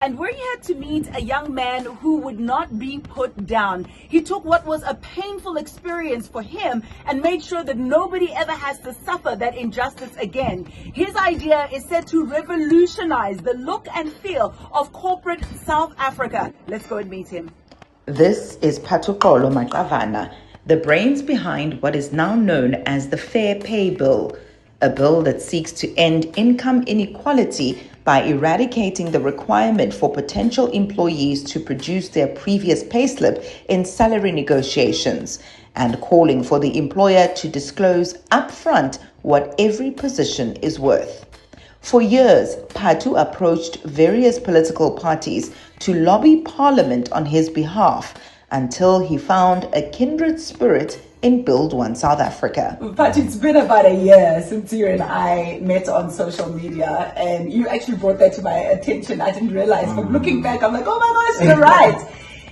And we're here to meet a young man who would not be put down. He took what was a painful experience for him and made sure that nobody ever has to suffer that injustice again. His idea is set to revolutionize the look and feel of corporate South Africa. Let's go and meet him. This is Patuxolo Maqavana, the brains behind what is now known as the Fair Pay Bill, a bill that seeks to end income inequality by eradicating the requirement for potential employees to produce their previous payslip in salary negotiations and calling for the employer to disclose upfront what every position is worth. For years, Patu approached various political parties to lobby Parliament on his behalf until he found a kindred spirit in Build One South Africa. But it's been about a year since you and I met on social media, and you actually brought that to my attention. I didn't realize, but looking back, I'm like, oh my gosh, you're right.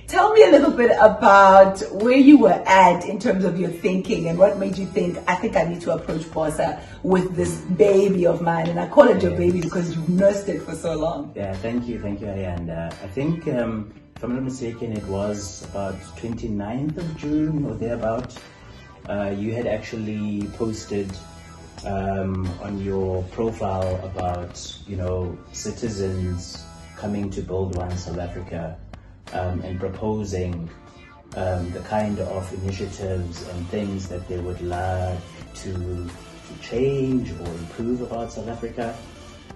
Tell me a little bit about where you were at in terms of your thinking and what made you think, I think I need to approach Bosa with this baby of mine. And I call it your baby because you've nursed it for so long. Yeah, thank you, and I think, if I'm not mistaken, it was about 29th of June or thereabout. You had actually posted on your profile about, citizens coming to Build One South Africa and proposing the kind of initiatives and things that they would like to change or improve about South Africa.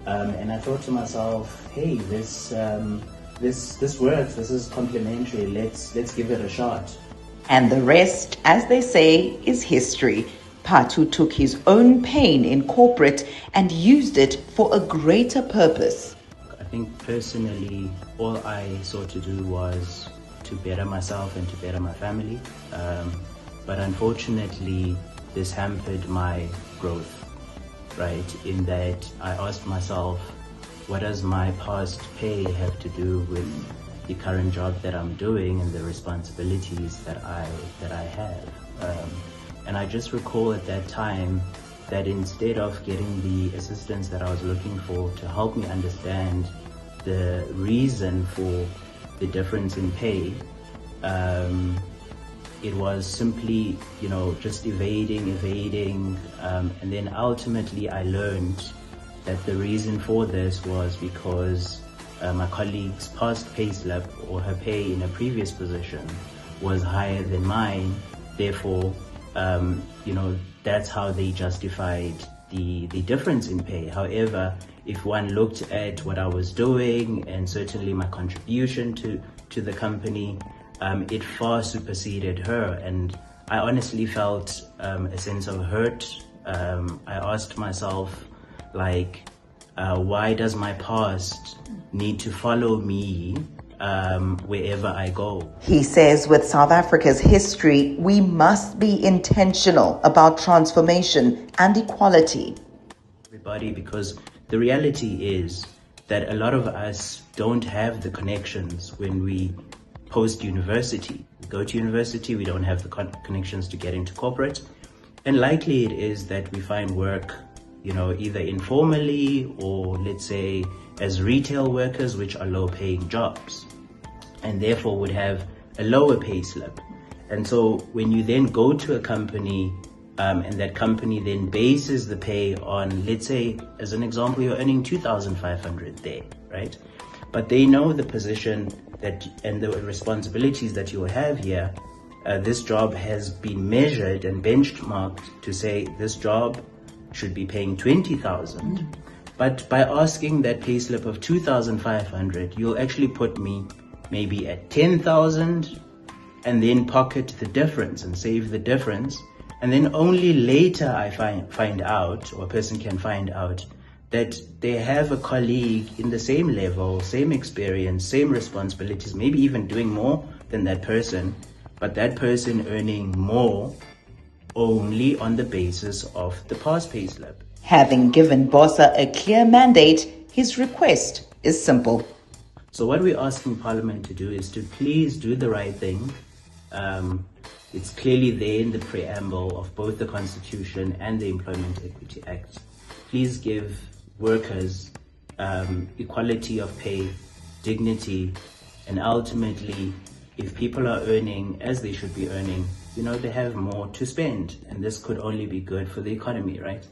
And I thought to myself, hey, this works. This is complimentary. Let's give it a shot. And the rest, as they say, is history. Patu took his own pain in corporate and used it for a greater purpose. I think personally, all I sought to do was to better myself and to better my family. But unfortunately, this hampered my growth, right? In that I asked myself, what does my past pay have to do with the current job that I'm doing and the responsibilities that I have? And I just recall at that time that instead of getting the assistance that I was looking for to help me understand the reason for the difference in pay, it was simply, just evading, and then ultimately I learned that the reason for this was because my colleague's past payslip or her pay in a previous position was higher than mine. Therefore, that's how they justified the difference in pay. However, if one looked at what I was doing and certainly my contribution to the company, it far superseded her. And I honestly felt a sense of hurt. I asked myself, why does my past need to follow me wherever I go? He says with South Africa's history, we must be intentional about transformation and equality. Everybody, because the reality is that a lot of us don't have the connections when we post university. We go to university, we don't have the connections to get into corporate, and likely it is that we find work either informally or let's say as retail workers, which are low paying jobs and therefore would have a lower pay slip. And so when you then go to a company and that company then bases the pay on, let's say as an example, you're earning 2,500 there, right? But they know the position that and the responsibilities that you have here. This job has been measured and benchmarked to say this job should be paying 20,000, but by asking that payslip of 2,500, you'll actually put me maybe at 10,000 and then pocket the difference and save the difference. And then only later I find out, or a person can find out, that they have a colleague in the same level, same experience, same responsibilities, maybe even doing more than that person, but that person earning more only on the basis of the past payslip. Having given Bosa a clear mandate, his request is simple. So what we're asking Parliament to do is to please do the right thing. It's clearly there in the preamble of both the Constitution and the Employment Equity Act. Please give workers equality of pay dignity, and ultimately, if people are earning as they should be earning, they have more to spend, and this could only be good for the economy, right?